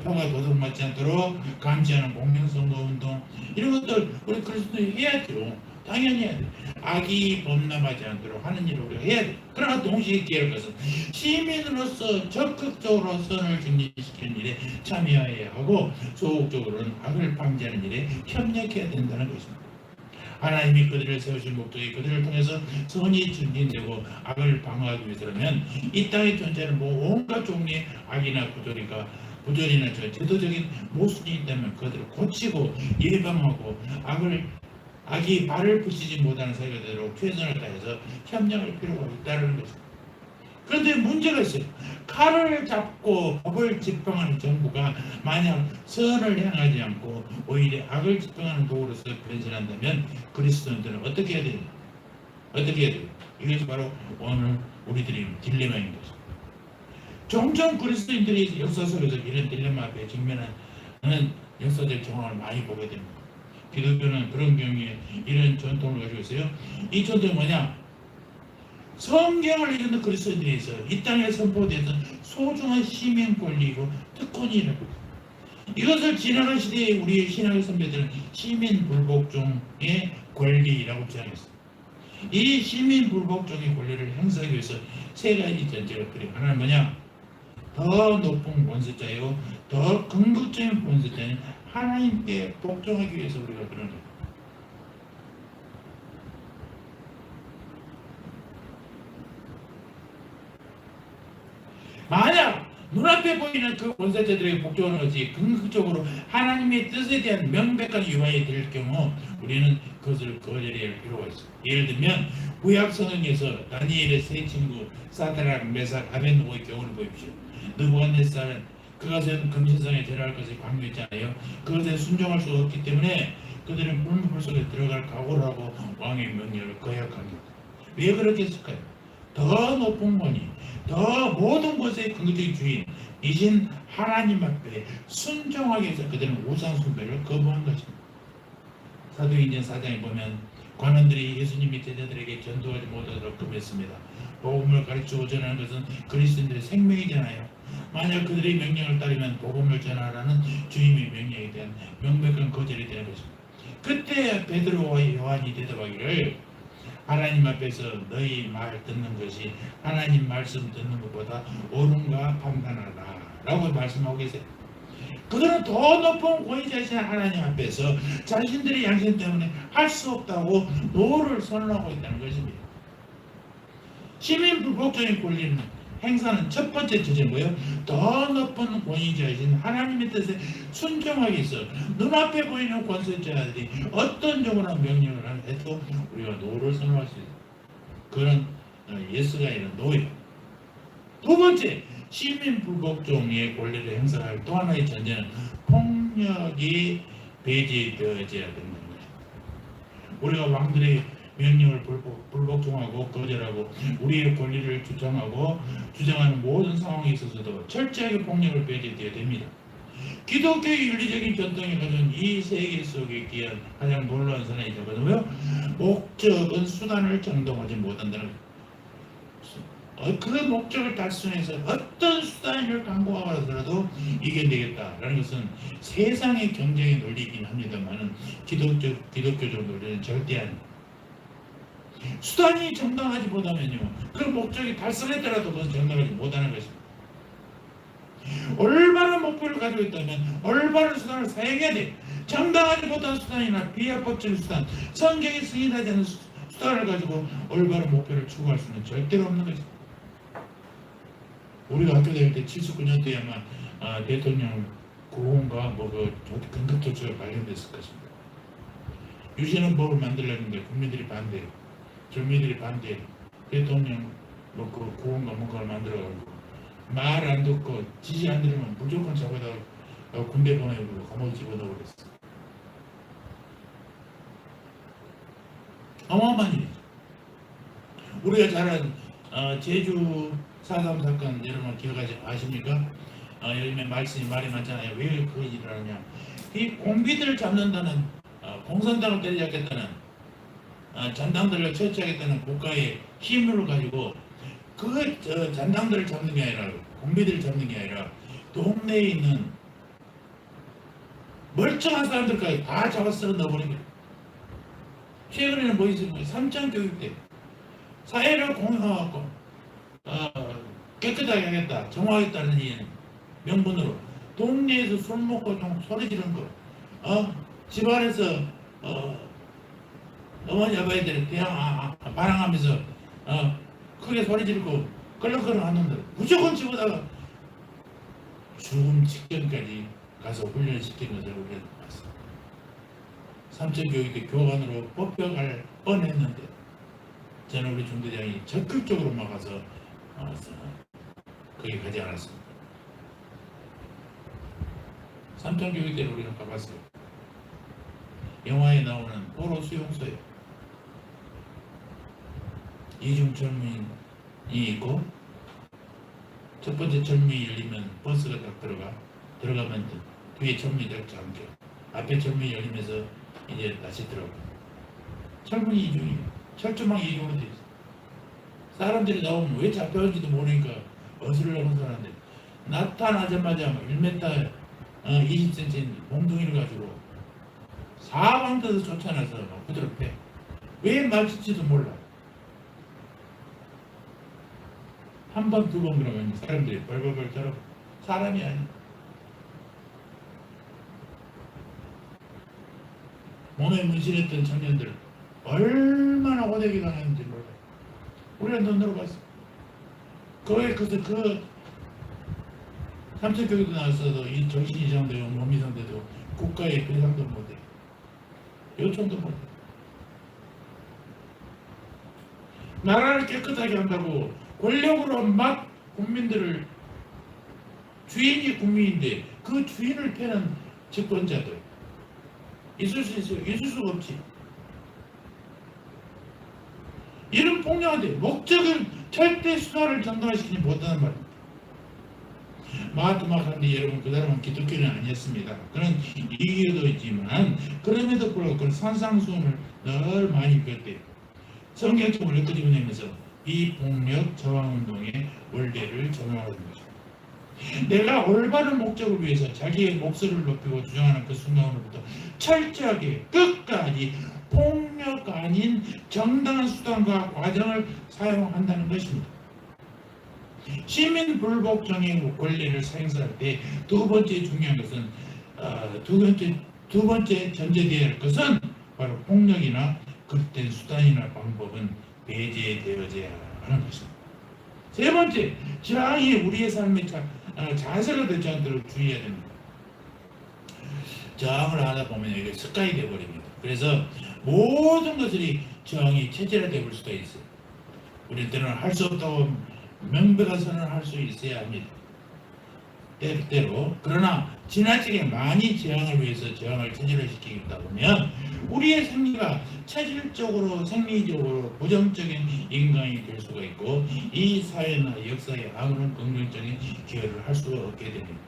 표가 도둑맞지 않도록 감시하는 공명선거운동, 이런 것들 우리 그리스도인이 해야죠. 당연히 해야 돼. 악이 범람하지 않도록 하는 일을 우리가 해야 돼. 그러나 동시에 기회할 것은 시민으로서 적극적으로 선을 증진시키는 일에 참여해야 하고 소극적으로는 악을 방지하는 일에 협력해야 된다는 것입니다. 하나님이 그들을 세우신 목적이 그들을 통해서 선이 증진되고 악을 방어하기 위해서라면 이 땅에 존재하는 온갖 종류의 악이나 부조리나 제도적인 모순이 있다면 그들을 고치고 예방하고 악이 발을 붙이지 못하는 사회가 되도록 최선을 다해서 협력할 필요가 있다는 것입니다. 그런데 문제가 있어요. 칼을 잡고 법을 집행하는 정부가 만약 선을 행하지 않고 오히려 악을 집행하는 도구로서 변신한다면 그리스도인들은 어떻게 해야 되냐? 어떻게 해야 돼요? 이것이 바로 오늘 우리들의 딜레마인 것입니다. 종종 그리스도인들이 역사 속에서 이런 딜레마 앞에 직면하는 역사적 정황을 많이 보게 됩니다. 기독교는 그런 경우에 이런 전통을 가지고 있어요. 이 전통이 뭐냐? 성경을 읽는 그리스도인들이 있어요. 이 땅에 선포되던 소중한 시민 권리이고 특권이라고. 이것을 지나간 시대에 우리의 신학의 선배들은 시민 불복종의 권리라고 주장했어요. 이 시민 불복종의 권리를 행사하기 위해서 세 가지 전제가 필요해요. 하나는 뭐냐? 더 높은 권세자요, 더 긍극적인 권세자인 하나님께 복종하기 위해서 우리가 그런 거예요. 만약 눈앞에 보이는 그 권세자들에게 복종하는 것이 긍정적으로 하나님의 뜻에 대한 명백한 유화이 될 경우 우리는 그것을 거절해야 할 필요가 있습니다. 예를 들면 구약 성경에서 다니엘의 세 친구 사드락, 메삭, 아벤노고의 경우를 보십시오. 느부갓네살은 그것은 금신상에 절할 것을 강요했잖아요. 그것에 순종할 수 없기 때문에 그들은 불물 속에 들어갈 각오를 하고 왕의 명령을 거역합니다. 왜 그렇게 했을까요? 더 높은 권위, 더 모든 것의 근거적인 주인이신 하나님 앞에 순종하기 위해서 그들은 우상 숭배를 거부한 것입니다. 사도행전 4장에 보면 관원들이 예수님의 제자들에게 전도하지 못하도록 금했습니다. 복음을 가르치고 전하는 것은 그리스도인들의 생명이잖아요. 만약 그들의 명령을 따르면 복음을 전하라는 주님의 명령에 대한 명백한 거절이 되는 것입니다. 그때 베드로와 요한이 대답하기를 하나님 앞에서 너희 말 듣는 것이 하나님 말씀 듣는 것보다 옳은가 판단하라 라고 말씀하고 계세요. 그들은 더 높은 권위자이신 하나님 앞에서 자신들의 양심 때문에 할 수 없다고 노를 선언하고 있다는 것입니다. 시민 불복종의 권리는 행사는 첫 번째 주제는 뭐예요? 더 높은 권위자이신 하나님의 뜻에 순종하기 위해서 눈앞에 보이는 권세자들이 어떤 종으로 명령을 해도 우리가 노를 선언할 수 있어요. 그런 예스가 아니라 노예요. 두 번째, 시민 불복종의 권리를 행사할 또 하나의 전제는 폭력이 배제되어져야 된다는 거죠. 우리가 왕들의 명령을 불복종하고 거절하고 우리의 권리를 주장하는 모든 상황에 있어서도 철저하게 폭력을 배제되어야 됩니다. 기독교의 윤리적인 전통이 가진 이 세계 속에 기한 가장 놀라운 선언이죠. 왜요? 목적은 수단을 정당하지 못한다는 거예요. 그 목적을 달성해서 어떤 수단을 강구하더라도 이겨내겠다라는 것은 세상의 경쟁의 논리이긴 합니다만 기독교적 논리는 절대 아닙니다. 수단이 정당하지 못하면요, 그 목적이 달성했더라도 그건 정당하지 못하는 것입니다. 올바른 목표를 가지고 있다면 올바른 수단을 사용해야 돼. 정당하지 못한 수단이나 비합법적인 수단, 성경에 승인하지 않은 수단을 가지고 올바른 목표를 추구할 수는 절대로 없는 것입니다. 우리가 학교 다닐 때 79년도에 아마 대통령 구원과 긴급조치가 발견됐을 것입니다. 유신헌 법을 만들려는데 국민들이 반대, 전민들이 반대, 대통령 구원과 뭔가를 만들어가지고 말 안 듣고 지시 안 들으면 무조건 잡아다 군대 보내고 감옥에 집어넣어 그랬어. 어마어마한 일이죠. 우리가 잘 아는 제주 4.3 사건 여러분 기억하지 아십니까? 요즘에 말이 많잖아요. 왜 그 일을 하느냐? 이 공비들을 잡는다는 공산당을 때려잡겠다는 잔당들을 처치하겠다는 국가의 힘을 가지고 잔당들을 잡는 게 아니라 공비들을 잡는 게 아니라 동네에 있는 멀쩡한 사람들까지 다 잡아서 넣어버립니다. 최근에는 뭐 있습니까? 삼천교육대 사회를 깨끗하게 하겠다, 정화하겠다는 이 명분으로 동네에서 술 먹고 좀 소리 지르는 거, 집안에서 어머니 아버지들이 반항하면서 크게 소리 지르고 끌렁끌렁 하는데 무조건 집어다가 죽음 직전까지 가서 훈련시킨 것을 우리는 봤습니다. 삼천교육대 교관으로 뽑혀갈 뻔했는데 저는 우리 중대장이 적극적으로 막아서 거기 가지 않았습니다. 삼천교육대를 우리는 가봤어요. 영화에 나오는 포로 수용소에 이중 철문이 있고 첫 번째 철문이 열리면 버스가 딱 들어가면 뒤에 철문이 딱 잠겨, 앞에 철문이 열리면서 이제 다시 들어가. 철문이 이중이에요. 철조망이 이중으로 되어 있어요. 사람들이 나오면 왜 잡혀온지도 모르니까 어슬렁어슬렁한데 나타나자마자 1m 20cm 몽둥이를 가지고 사방에서 쫓아나서 그대로 패. 왜 맞을지도 몰라. 한 번, 두 번 그러면 사람들이 벌벌벌 떨어. 사람이 아니야. 몸에 문신했던 청년들 얼마나 호되게 당했는지 몰라. 우리는 눈으로 봤어. 그 삼천교육도 나왔어도 이 정신 이상되고 몸 이상돼도 국가의 배상도 못해. 요청도 못해. 나라를 깨끗하게 한다고 권력으로 막 국민들을, 주인이 국민인데 그 주인을 패는 집권자들 있을 수 있어요? 있을 수가 없지. 이런 폭력한데 목적은 절대 수단을 정당화시키지 못하는 말입니다. 마하트마 간디 여러분, 그 사람은 기독교는 아니었습니다. 그런 이유도 있지만 그럼에도 불구하고 그런 산상수훈을 늘 많이 배웠대요. 성경책을 엮어집어내면서 비폭력 저항운동의 원리를 적용하는 거죠. 내가 올바른 목적을 위해서 자기의 목소리를 높이고 주장하는 그 순간으로부터 철저하게 끝까지 폭력 아닌 정당한 수단과 과정을 사용한다는 것입니다. 시민 불복 정의 권리를 사용할 때 두 번째 중요한 것은 두 번째 전제되어야 할 것은 바로 폭력이나 그릇된 수단이나 방법은 배제되어져야 하는 것입니다. 세 번째, 저항이 우리의 삶의 자세가 되지 않도록 주의해야 됩니다. 저항을 하다 보면 이게 습관이 되어버립니다. 그래서 모든 것들이 저항이 체질화되어 볼 수가 있어요. 우리는 때로는 할 수 없다고 명백한 선언을 할 수 있어야 합니다. 때로. 그러나 지나치게 많이 저항을 위해서 저항을 체질화시키다 보면 우리의 생리가 체질적으로 생리적으로 부정적인 인간이 될 수가 있고 이 사회나 역사에 아무런 긍정적인 기여를 할 수가 없게 됩니다.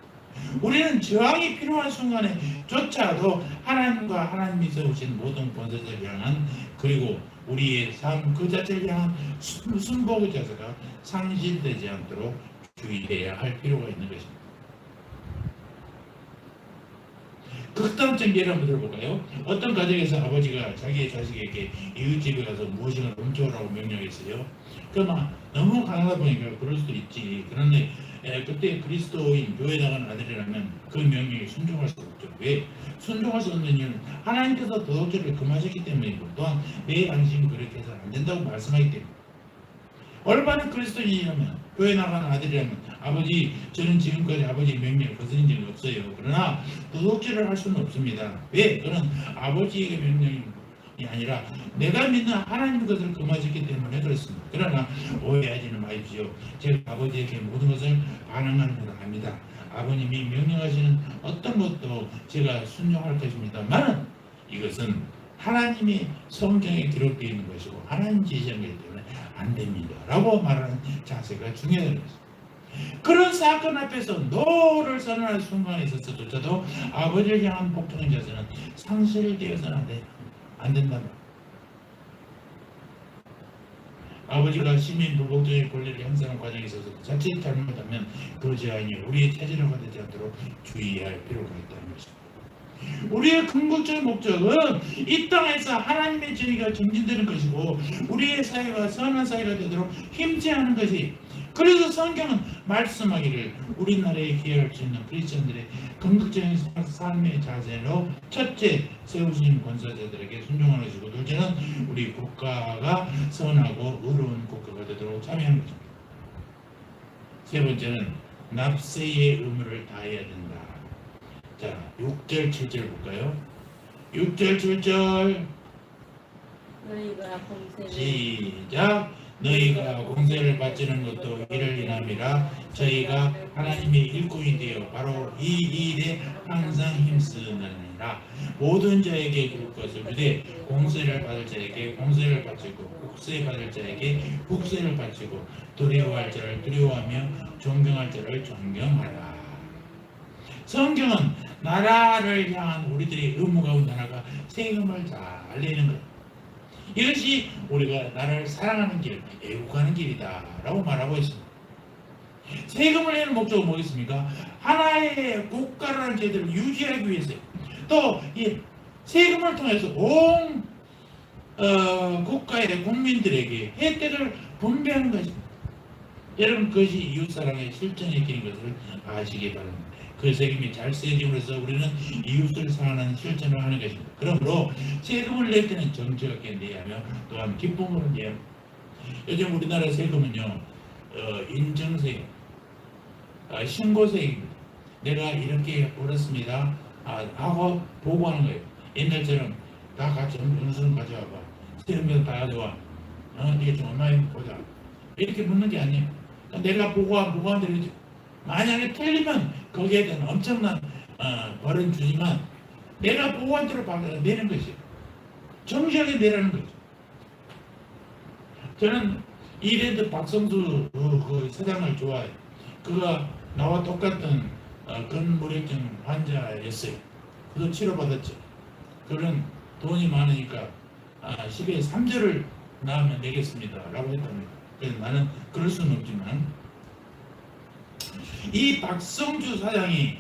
우리는 저항이 필요한 순간에 조차도 하나님과 하나님이 세우신 모든 본세를 향한 그리고 우리의 삶 그 자체를 향한 순복의 자세가 상실되지 않도록 주의해야 할 필요가 있는 것입니다. 극단적 예를 한번 들어볼까요? 어떤 가정에서 아버지가 자기의 자식에게 이웃집에 가서 무엇인가 훔쳐오라고 명령했어요. 그러나 너무 강하다 보니까 그럴 수도 있지. 그런데 그때 그리스도인 교회 나간 아들이라면 그 명령에 순종할 수 없죠. 왜? 순종할 수 없는 이유는 하나님께서 도덕죄를 금하셨기 때문이고 또한 내 양심이 그렇게 해서는 안 된다고 말씀하기 때문에 올바른 그리스도인이라면 교회 나가는 아들이라면 아버지 저는 지금까지 아버지의 명령을 거스린 적이 없어요. 그러나 도덕질을 할 수는 없습니다. 왜? 그는 아버지의 명령이 아니라 내가 믿는 하나님 것을 금하셨기 때문에 그렇습니다. 그러나 오해하지는 마십시오. 제가 아버지에게 모든 것을 반항하는 것은 아닙니다. 아버님이 명령하시는 어떤 것도 제가 순종할 것입니다만 이것은 하나님이 성경에 기록되어 있는 것이고 하나님 지시한 것이기 때문에 안 됩니다 라고 말하는 자세가 중요한 것입니다. 그런 사건 앞에서 노를 선언할 순간에 있어서조차도 아버지를 향한 복종의 자세는 상실되어서는 안 된다. 아버지가 시민 불복종의 권리를 행사하는 과정에 있어서 자칫 잘못하면 그 제한이 우리의 체질을 가되지 않도록 주의해야 할 필요가 있다는 것입니다. 우리의 궁극적인 목적은 이 땅에서 하나님의 진리가 정진되는 것이고 우리의 사회가 선한 사회가 되도록 힘쓰는 것이 그래서 성경은 말씀하기를 우리나라에 기여할 수 있는 크리스천들의 궁극적인 삶의 자세로 첫째 세우신 권사자들에게 순종하는 것이고 둘째는 우리 국가가 선하고 의로운 국가가 되도록 참여하는 것입니다. 세 번째는 납세의 의무를 다해야 된다. 자, 6절 7절 볼까요? 6절 7절 너희가 공세를 시작. 너희가 공세를 바치는 것도 이를 인함이라. 저희가 하나님의 일꾼이 되어 바로 이 일에 항상 힘쓰느니라. 모든 자에게 줄 것을 주되 공세를 받을 자에게 공세를 바치고 국세 받을 자에게 국세를 바치고 두려워할 자를 두려워하며 존경할 자를 존경하라. 성경은 나라를 향한 우리들의 의무 가운데 하나가 세금을 잘 내는 것. 이것이 우리가 나라를 사랑하는 길, 애국하는 길이다 라고 말하고 있습니다. 세금을 내는 목적은 뭐겠습니까? 하나의 국가라는 제도를 유지하기 위해서요. 또 이 세금을 통해서 온 국가의 국민들에게 혜택을 분배하는 것입니다. 여러분 그것이 이웃사랑의 실천의 길인 것을 아시기 바랍니다. 그 세금이 잘 쓰여짐으로써 우리는 이웃을 사랑하는 실천을 하는 것입니다. 그러므로 세금을 낼 때는 정직하게 내야 하며 또한 기쁨으로 내야 합니다. 요즘 우리나라 세금은요 인증세금, 신고세금입니다. 내가 이렇게 벌었습니다 하고 보고하는 거예요. 옛날처럼 다 같이 영수증 가져와봐, 세금을 다 가져와, 이게 좀 얼마인지 보자 이렇게 묻는 게 아니에요. 내가 보고한 대로 만약에 틀리면 거기에 대한 엄청난 벌은 주지만 내가 보고한 대로 내는 것이에요. 정직하게 내라는 거죠. 저는 이랜드 박성수 그 사장을 좋아해요. 그가 나와 똑같은 근무력증 환자였어요. 그도 치료받았죠. 그는 돈이 많으니까 10에 3절을 나오면 내겠습니다 라고 했답니다. 그래서 나는 그럴 수는 없지만 이 박성주 사장이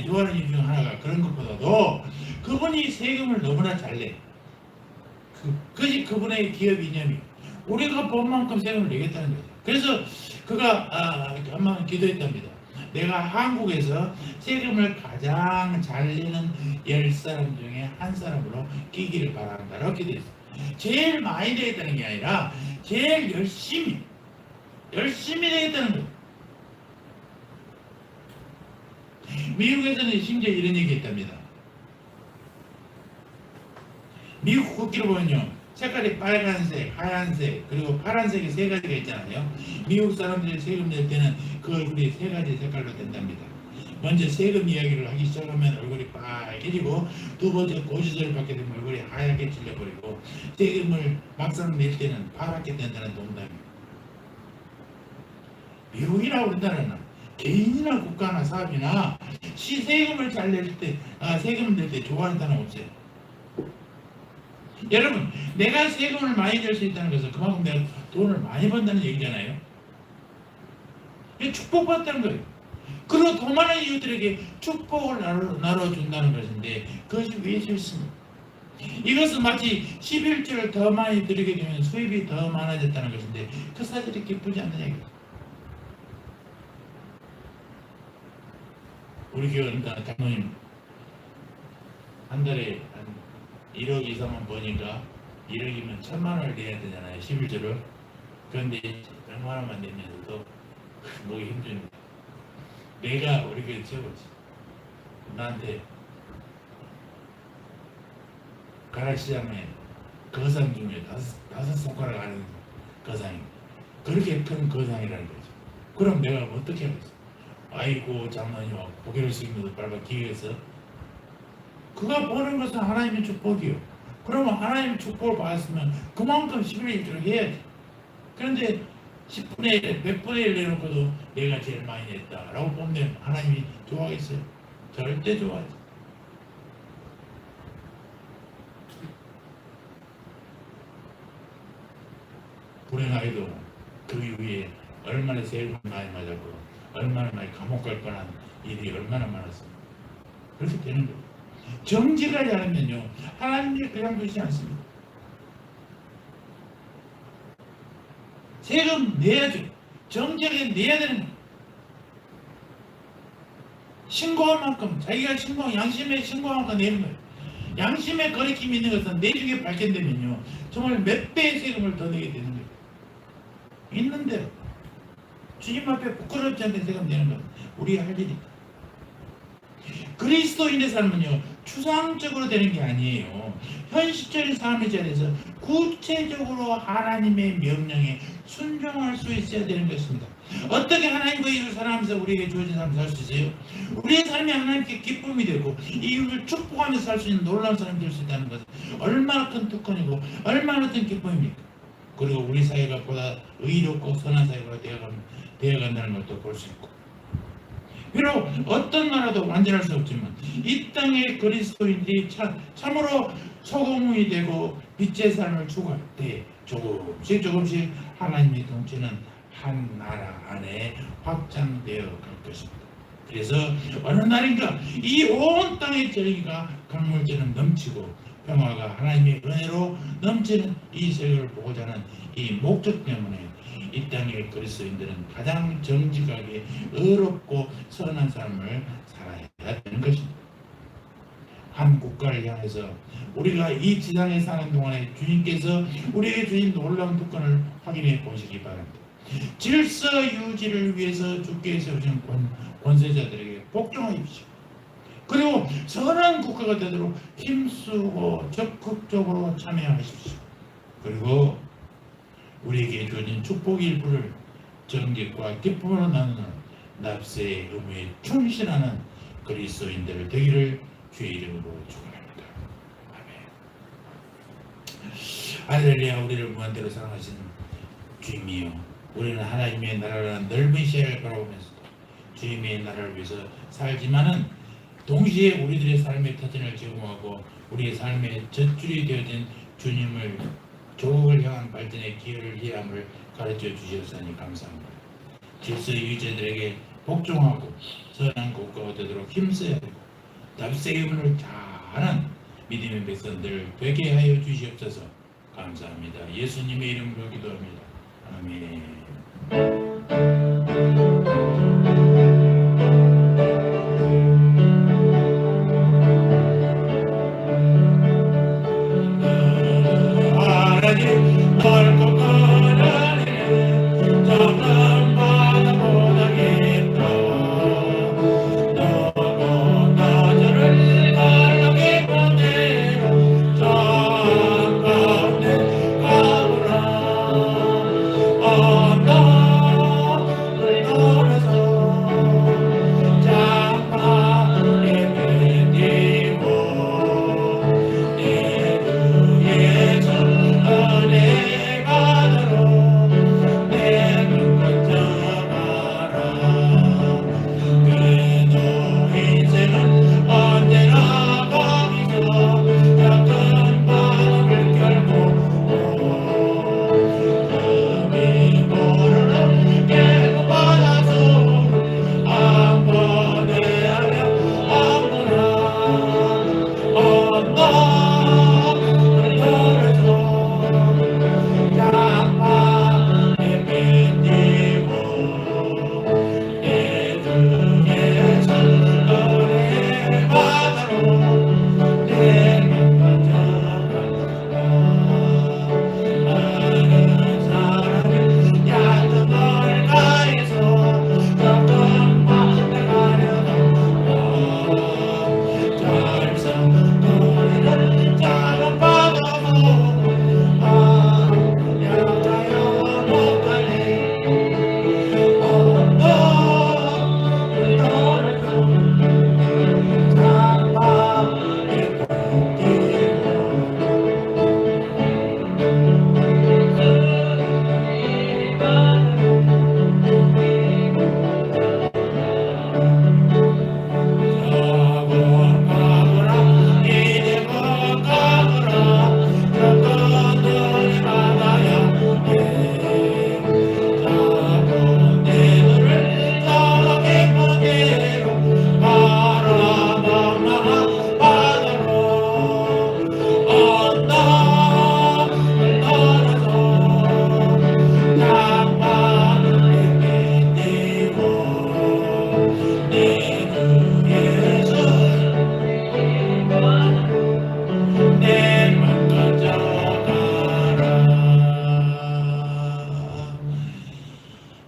좋아하는 이유 중 하나가 그런 것보다도 그분이 세금을 너무나 잘 내. 그것이 그분의 기업 이념이 우리가 번 만큼 세금을 내겠다는 거죠. 그래서 그가 한번 기도했답니다. 내가 한국에서 세금을 가장 잘 내는 10사람 중에 한 사람으로 끼기를 바란다라고 기도했어요. 제일 많이 내겠다는 게 아니라 제일 열심히 내겠다는 거예요. 미국에서는 심지어 이런 얘기 했답니다. 미국 국기를 보면요 색깔이 빨간색, 하얀색, 그리고 파란색이 세 가지가 있잖아요. 미국 사람들이 세금 낼 때는 그 얼굴이 세 가지 색깔로 된답니다. 먼저 세금 이야기를 하기 시작하면 얼굴이 빨개지고, 두 번째 고지서를 받게 되면 얼굴이 하얗게 질려버리고, 세금을 막상 낼 때는 파랗게 된다는 농담입니다. 미국이나 우리나라는 개인이나 국가나 사업이나 세금을 잘 낼 때, 세금을 낼 때 좋아하는 사람 없어요. 여러분, 내가 세금을 많이 낼 수 있다는 것은 그만큼 내가 돈을 많이 번다는 얘기잖아요. 축복받다는 거예요. 그리고 더 많은 이웃들에게 축복을 나눠준다는 것인데, 그것이 왜 좋습니까? 이것은 마치 11조를 더 많이 드리게 되면 수입이 더 많아졌다는 것인데, 그 사실이 기쁘지 않는 얘기예요. 우리 교회 장로님 한 달에 한 1억 이상만 버니까 1억이면 1,000만 원을 내야 되잖아요, 11조를. 그런데 100만 원만 내면서도 목이 힘듭니다. 내가 우리 교회 최고지. 나한테 가락시장에 거상 중에 다섯 손가락 안에 거상이, 그렇게 큰 거상이라는 거죠. 그럼 내가 어떻게 하겠어? 아이고, 장로님하고 고개를 숙이면서 빨리 기회에서, 그가 보는 것은 하나님의 축복이요. 그러면 하나님의 축복을 받았으면 그만큼 11일 1조를 해야지. 그런데 10분의 1, 100분의 1 내놓고도 내가 제일 많이 냈다라고 보면 하나님이 좋아하겠어요? 절대 좋아하지. 불행하게도 그 이후에 얼마나 세금을 많이 맞았고, 얼마나 많이 감옥 갈 뻔한 일이 얼마나 많았습니다. 그렇게 되는 거예요. 정직하지 않으면요, 하나님이 그냥 두지 않습니다. 세금 내야죠. 정직하게 내야 되는 거예요. 신고한 만큼, 자기가 양심에 신고한 만큼 내는 거예요. 양심에 거리낌이 있는 것은 내중에 발견되면요, 정말 몇 배의 세금을 더 내게 되는 거예요. 있는 대로 주님 앞에 부끄럽지 않게 세금 내는 건 우리가 할 일이다. 그리스도인의 삶은요, 추상적으로 되는 게 아니에요. 현실적인 삶의 자리에서 구체적으로 하나님의 명령에 순종할 수 있어야 되는 것입니다. 어떻게 하나님과 이웃을 사랑하면서 우리에게 주어진 삶을 살 수 있어요? 우리의 삶이 하나님께 기쁨이 되고 이웃을 축복하면서 살 수 있는 놀라운 사람이 될 수 있다는 것은 얼마나 큰 특권이고 얼마나 큰 기쁨입니까? 그리고 우리 사회가 보다 의롭고 선한 사회가 되어간다는 것도 볼 수 있고, 비록 어떤 나라도 완전할 수 없지만 이 땅의 그리스도인들이 참으로 소금이 되고 빛의 삶을 추구할 때 조금씩 하나님의 통치는 한 나라 안에 확장되어 갈 것입니다. 그래서 어느 날인가 이 온 땅의 정의가 강물처럼 넘치고 평화가 하나님의 은혜로 넘치는 이 세계를 보고자 하는 이 목적 때문에 이 땅의 그리스도인들은 가장 정직하게 의롭고 선한 삶을 살아야 되는 것입니다. 한 국가를 향해서 우리가 이 지상에 사는 동안에 주님께서 우리에게 주신 놀라운 특권을 확인해 보시기 바랍니다. 질서 유지를 위해서 주께 세우신 권세자들에게 복종하십시오. 그리고 선한 국가가 되도록 힘쓰고 적극적으로 참여하십시오. 그리고 우리에게 주어진 축복의 일부를 정직과 기쁨으로 나누는 납세의 의무에 충실하는 그리스도인들 되기를 주의 이름으로 축원합니다. 아멘. 할렐루야. 우리를 무한대로 사랑하시는 주님이요, 우리는 하나님의 나라라는 넓은 시야를 바라보면서도 주님의 나라를 위해서 살지만은 동시에 우리들의 삶의 터전을 제공하고 우리의 삶의 젖줄이 되어진 주님을 조국을 향한 발전의 기회를 해야 함을 가르쳐 주셨으니 감사합니다. 질서 유지자들에게 복종하고 선한 국가가 되도록 힘써야 되고 납세의 의무를 다하는 믿음의 백성들 되게 하여 주시옵소서. 감사합니다. 예수님의 이름으로 기도합니다. 아멘.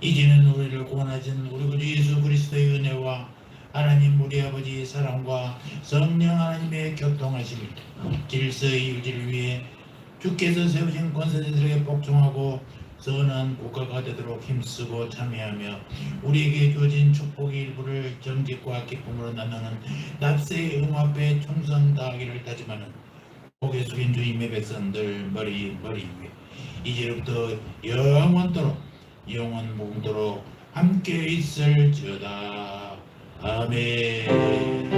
이제는 우리를 구원하신 우리 구주 예수 그리스도의 은혜와 하나님 우리 아버지의 사랑과 성령 하나님의 교통하심 질서의 유지를 위해 주께서 세우신 권세자들에게 복종하고 선한 국가가 되도록 힘쓰고 참여하며 우리에게 주어진 축복의 일부를 정직과 기쁨으로 나누는 납세의 응합에 충성 다하기를 다짐하는 고개 숙인 주님의 백성들 머리 위에 이제부터 영원토록 영원 무궁토록 함께 있을지어다. 아멘.